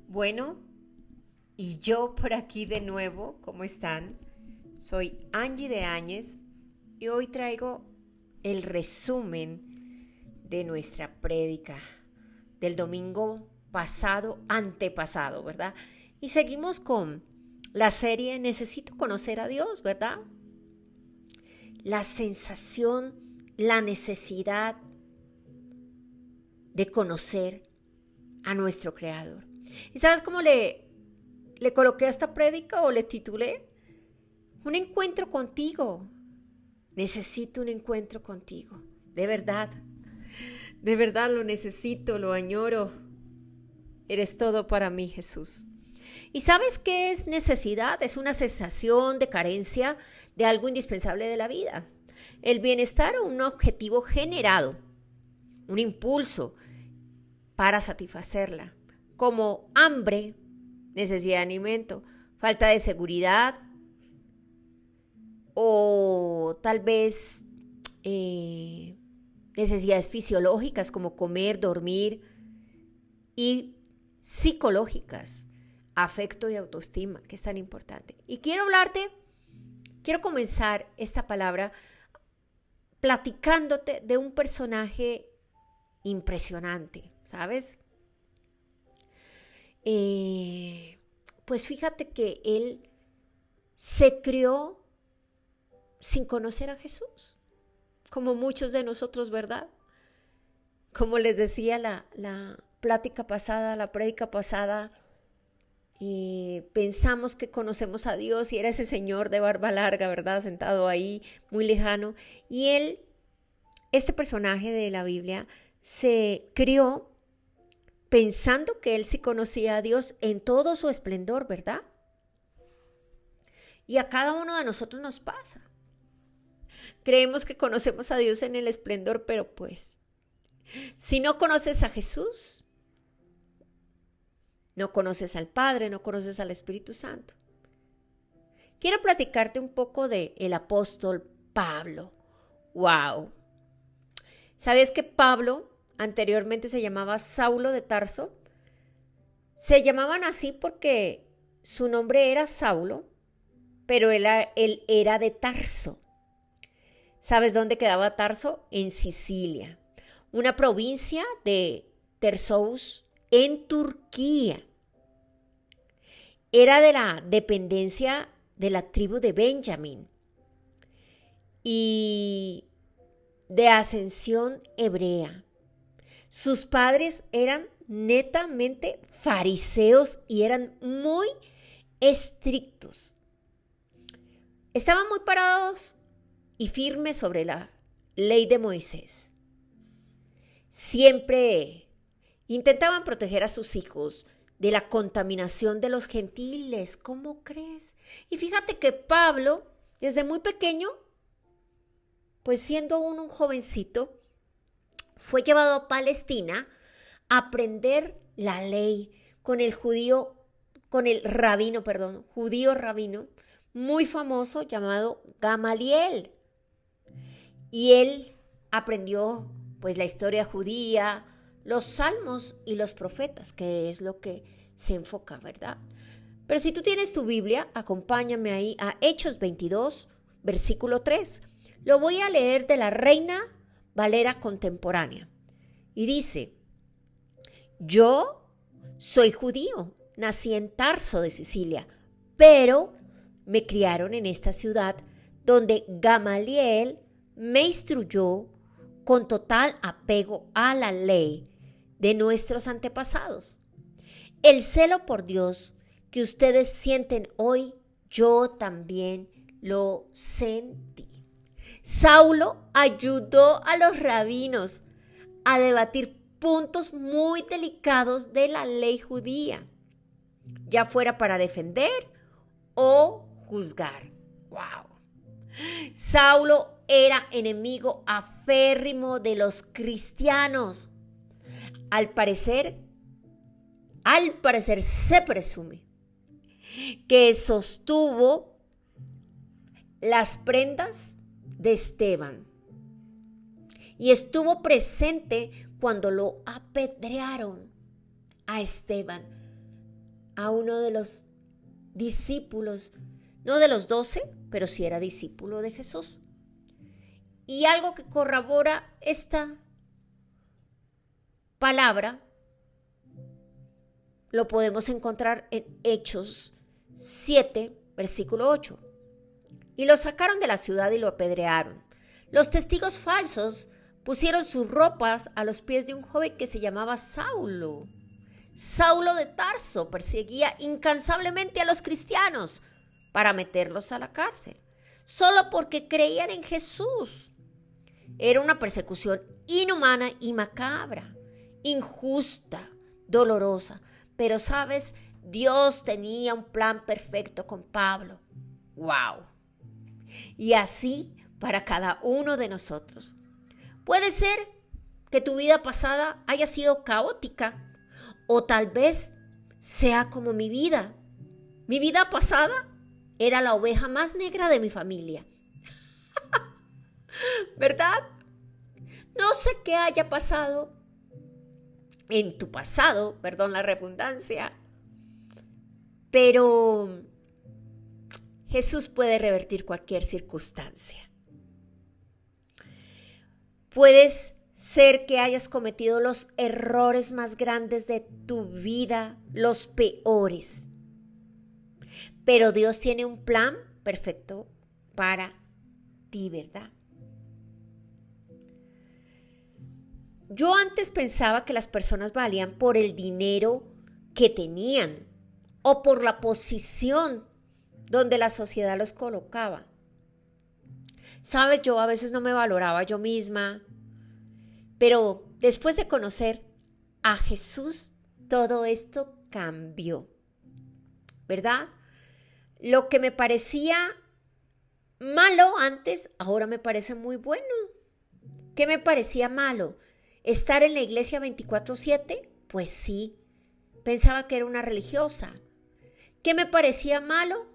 Bueno, y yo por aquí de nuevo, ¿cómo están? Soy Angie de Áñez y hoy traigo el resumen de nuestra prédica del domingo pasado, antepasado, ¿verdad? Y seguimos con la serie Necesito conocer a Dios, ¿verdad? La sensación, la necesidad de conocer a nuestro Creador. ¿Y sabes cómo le coloqué a esta prédica o le titulé? Un encuentro contigo. Necesito un encuentro contigo. De verdad lo necesito, lo añoro. Eres todo para mí, Jesús. ¿Y sabes qué es necesidad? Es una sensación de carencia de algo indispensable de la vida. El bienestar o un objetivo generado, un impulso para satisfacerla, como hambre, necesidad de alimento, falta de seguridad o tal vez necesidades fisiológicas como comer, dormir y psicológicas, afecto y autoestima, que es tan importante. Y quiero comenzar esta palabra platicándote de un personaje impresionante, ¿sabes? Pues fíjate que él se crió sin conocer a Jesús, como muchos de nosotros, ¿verdad? Como les decía la plática pasada, la prédica pasada, pensamos que conocemos a Dios y era ese señor de barba larga, ¿verdad? Sentado ahí, muy lejano. Y él, este personaje de la Biblia, se crió pensando que él sí conocía a Dios en todo su esplendor, ¿verdad? Y a cada uno de nosotros nos pasa. Creemos que conocemos a Dios en el esplendor, pero pues, si no conoces a Jesús, no conoces al Padre, no conoces al Espíritu Santo. Quiero platicarte un poco de el apóstol Pablo. ¡Wow! ¿Sabes que Pablo anteriormente se llamaba Saulo de Tarso? Se llamaban así porque su nombre era Saulo, pero él era de Tarso. ¿Sabes dónde quedaba Tarso? En Sicilia, una provincia de Tersos en Turquía. Era de la dependencia de la tribu de Benjamín y de ascensión hebrea. Sus padres eran netamente fariseos y eran muy estrictos. Estaban muy parados y firmes sobre la ley de Moisés. Siempre intentaban proteger a sus hijos de la contaminación de los gentiles. ¿Cómo crees? Y fíjate que Pablo, desde muy pequeño, pues siendo aún un jovencito, fue llevado a Palestina a aprender la ley con el judío rabino, muy famoso llamado Gamaliel. Y él aprendió pues la historia judía, los salmos y los profetas, que es lo que se enfoca, ¿verdad? Pero si tú tienes tu Biblia, acompáñame ahí a Hechos 22, versículo 3. Lo voy a leer de la Reina Valera contemporánea. Y dice: yo soy judío, nací en Tarso de Sicilia, pero me criaron en esta ciudad donde Gamaliel me instruyó con total apego a la ley de nuestros antepasados. El celo por Dios que ustedes sienten hoy, yo también lo sentí. Saulo ayudó a los rabinos a debatir puntos muy delicados de la ley judía, ya fuera para defender o juzgar. ¡Wow! Saulo era enemigo aférrimo de los cristianos. Al parecer se presume que sostuvo las prendas de Esteban y estuvo presente cuando lo apedrearon a Esteban. a uno de los discípulos, no de los 12, pero sí era discípulo de Jesús. Y algo que corrobora esta palabra lo podemos encontrar en Hechos 7, versículo 8. Y lo sacaron de la ciudad y lo apedrearon. Los testigos falsos pusieron sus ropas a los pies de un joven que se llamaba Saulo. Saulo de Tarso perseguía incansablemente a los cristianos para meterlos a la cárcel, solo porque creían en Jesús. Era una persecución inhumana y macabra, injusta, dolorosa. Pero, ¿sabes? Dios tenía un plan perfecto con Pablo. ¡Wow! Y así para cada uno de nosotros. Puede ser que tu vida pasada haya sido caótica o tal vez sea como mi vida. Mi vida pasada era la oveja más negra de mi familia. ¿Verdad? No sé qué haya pasado en tu pasado, perdón la redundancia, pero Jesús puede revertir cualquier circunstancia. Puedes ser que hayas cometido los errores más grandes de tu vida, los peores, pero Dios tiene un plan perfecto para ti, ¿verdad? Yo antes pensaba que las personas valían por el dinero que tenían o por la posición donde la sociedad los colocaba. Sabes, yo a veces no me valoraba yo misma, pero después de conocer a Jesús, todo esto cambió, ¿verdad? Lo que me parecía malo antes, ahora me parece muy bueno. ¿Qué me parecía malo? ¿Estar en la iglesia 24/7? Pues sí, pensaba que era una religiosa. ¿Qué me parecía malo?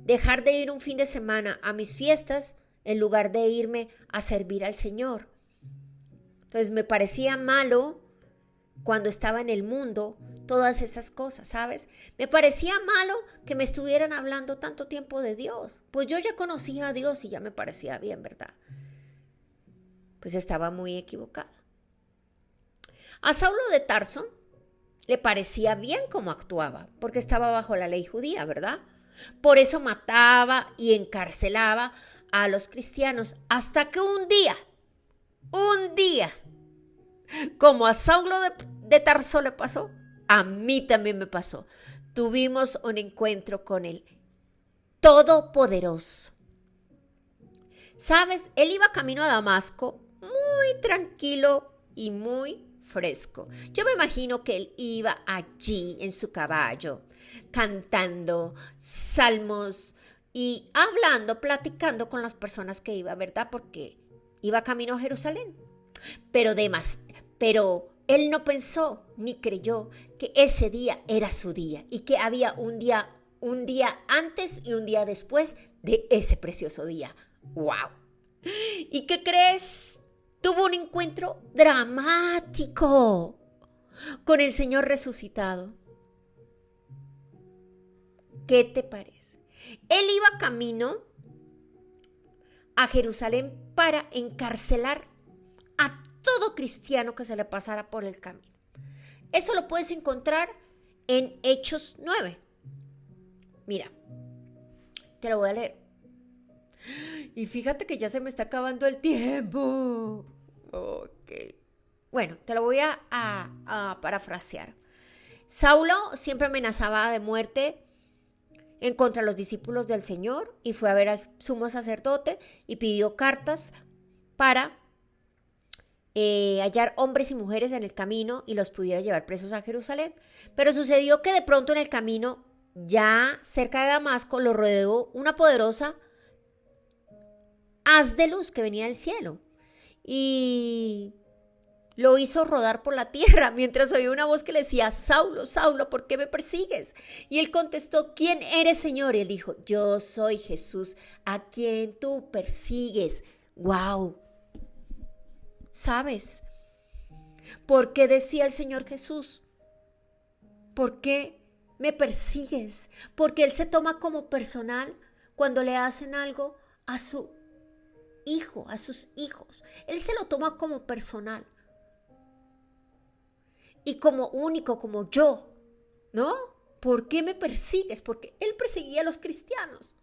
Dejar de ir un fin de semana a mis fiestas en lugar de irme a servir al Señor. Entonces me parecía malo cuando estaba en el mundo todas esas cosas, ¿sabes? Me parecía malo que me estuvieran hablando tanto tiempo de Dios. Pues yo ya conocía a Dios y ya me parecía bien, ¿verdad? Pues estaba muy equivocada. A Saulo de Tarso le parecía bien cómo actuaba, porque estaba bajo la ley judía, ¿verdad? Por eso mataba y encarcelaba a los cristianos hasta que un día, como a Saulo de Tarso le pasó, a mí también me pasó. Tuvimos un encuentro con el Todopoderoso. ¿Sabes? Él iba camino a Damasco muy tranquilo y muy fresco. Yo me imagino que él iba allí en su caballo, cantando salmos y hablando, platicando con las personas que iba, ¿verdad? Porque iba camino a Jerusalén. Pero él no pensó ni creyó que ese día era su día y que había un día antes y un día después de ese precioso día. ¡Wow! ¿Y qué crees? Tuvo un encuentro dramático con el Señor resucitado. ¿Qué te parece? Él iba camino a Jerusalén para encarcelar a todo cristiano que se le pasara por el camino. Eso lo puedes encontrar en Hechos 9. Mira, te lo voy a leer. Y fíjate que ya se me está acabando el tiempo. Ok. Bueno, te lo voy a parafrasear. Saulo siempre amenazaba de muerte en contra de los discípulos del Señor y fue a ver al sumo sacerdote y pidió cartas para hallar hombres y mujeres en el camino y los pudiera llevar presos a Jerusalén. Pero sucedió que de pronto en el camino, ya cerca de Damasco, lo rodeó una poderosa haz de luz que venía del cielo y lo hizo rodar por la tierra mientras oía una voz que le decía: Saulo, Saulo, ¿por qué me persigues? Y él contestó: ¿quién eres, Señor? Y él dijo: yo soy Jesús, a quien tú persigues. ¡Wow! ¿Sabes por qué decía el Señor Jesús? ¿Por qué me persigues? Porque él se toma como personal cuando le hacen algo a su hijo, a sus hijos. Él se lo toma como personal. Y como único, como yo, ¿no? ¿Por qué me persigues? Porque él perseguía a los cristianos.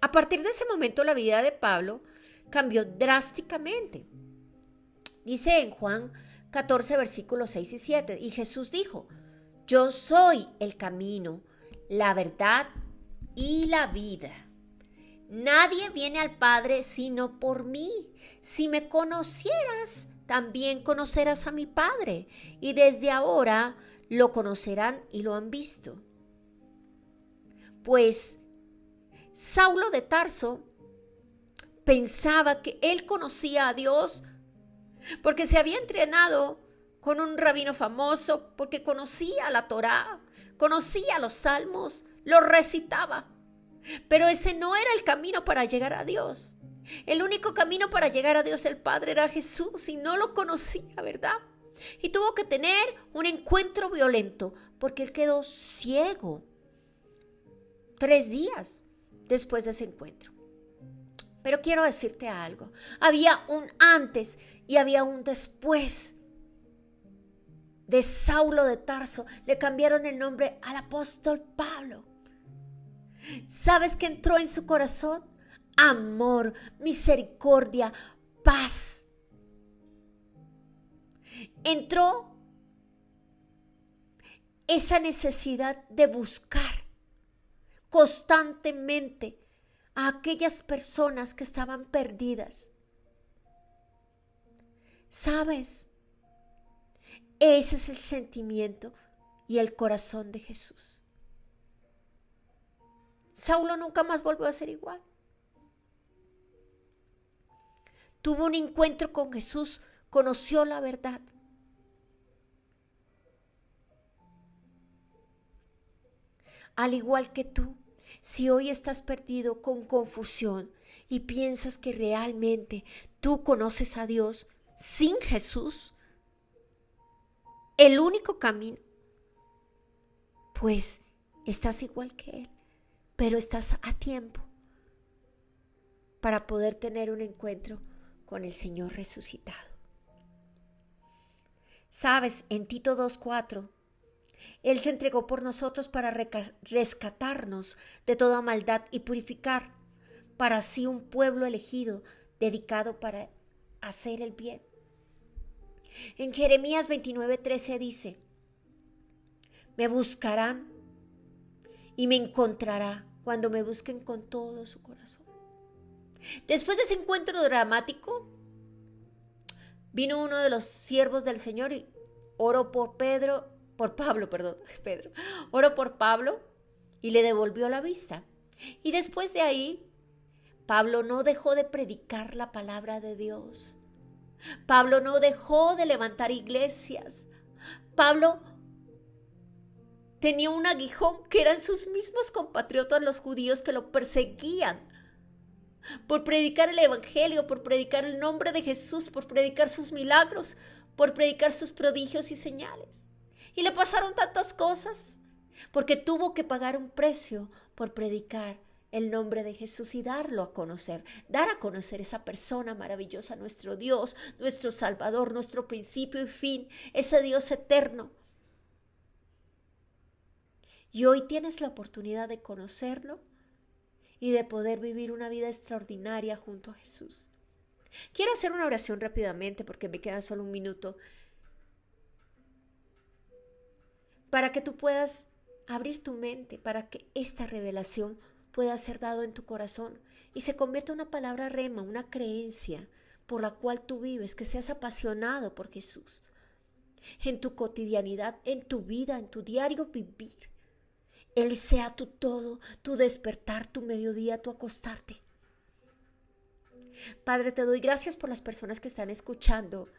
A partir de ese momento la vida de Pablo cambió drásticamente. Dice en Juan 14, versículos 6 y 7, y Jesús dijo, yo soy el camino, la verdad y la vida. Nadie viene al Padre sino por mí. Si me conocieras, también conocerás a mi Padre, y desde ahora lo conocerán y lo han visto. Pues Saulo de Tarso pensaba que él conocía a Dios porque se había entrenado con un rabino famoso, porque conocía la Torá, conocía los salmos, los recitaba. Pero ese no era el camino para llegar a Dios. El único camino para llegar a Dios el Padre era Jesús y no lo conocía, ¿verdad? Y tuvo que tener un encuentro violento porque él quedó ciego 3 días después de ese encuentro. Pero quiero decirte algo. Había un antes y había un después de Saulo de Tarso. Le cambiaron el nombre al apóstol Pablo. ¿Sabes qué entró en su corazón? Amor, misericordia, paz. Entró esa necesidad de buscar constantemente a aquellas personas que estaban perdidas. ¿Sabes? Ese es el sentimiento y el corazón de Jesús. Saulo nunca más volvió a ser igual. Tuvo un encuentro con Jesús, conoció la verdad. Al igual que tú, si hoy estás perdido con confusión y piensas que realmente tú conoces a Dios sin Jesús, el único camino, pues estás igual que Él, pero estás a tiempo para poder tener un encuentro con el Señor resucitado. Sabes, en Tito 2:4, Él se entregó por nosotros para rescatarnos de toda maldad y purificar para sí un pueblo elegido, dedicado para hacer el bien. En Jeremías 29:13 dice, me buscarán y me encontrará cuando me busquen con todo su corazón. Después de ese encuentro dramático, vino uno de los siervos del Señor y oró por Pablo, oró por Pablo y le devolvió la vista. Y después de ahí, Pablo no dejó de predicar la palabra de Dios. Pablo no dejó de levantar iglesias. Pablo tenía un aguijón que eran sus mismos compatriotas los judíos que lo perseguían por predicar el evangelio, por predicar el nombre de Jesús, por predicar sus milagros, por predicar sus prodigios y señales. Y le pasaron tantas cosas porque tuvo que pagar un precio por predicar el nombre de Jesús y darlo a conocer, dar a conocer esa persona maravillosa, nuestro Dios, nuestro Salvador, nuestro principio y fin, ese Dios eterno. Y hoy tienes la oportunidad de conocerlo y de poder vivir una vida extraordinaria junto a Jesús. Quiero hacer una oración rápidamente porque me queda solo un minuto para que tú puedas abrir tu mente, para que esta revelación pueda ser dado en tu corazón y se convierta en una palabra rema, una creencia por la cual tú vives, que seas apasionado por Jesús en tu cotidianidad, en tu vida, en tu diario vivir. Él sea tu todo, tu despertar, tu mediodía, tu acostarte. Padre, te doy gracias por las personas que están escuchando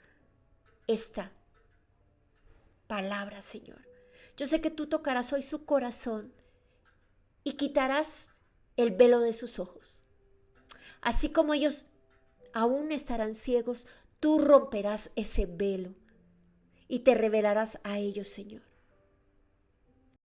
esta palabra, Señor. Yo sé que tú tocarás hoy su corazón y quitarás el velo de sus ojos. Así como ellos aún estarán ciegos, tú romperás ese velo y te revelarás a ellos, Señor.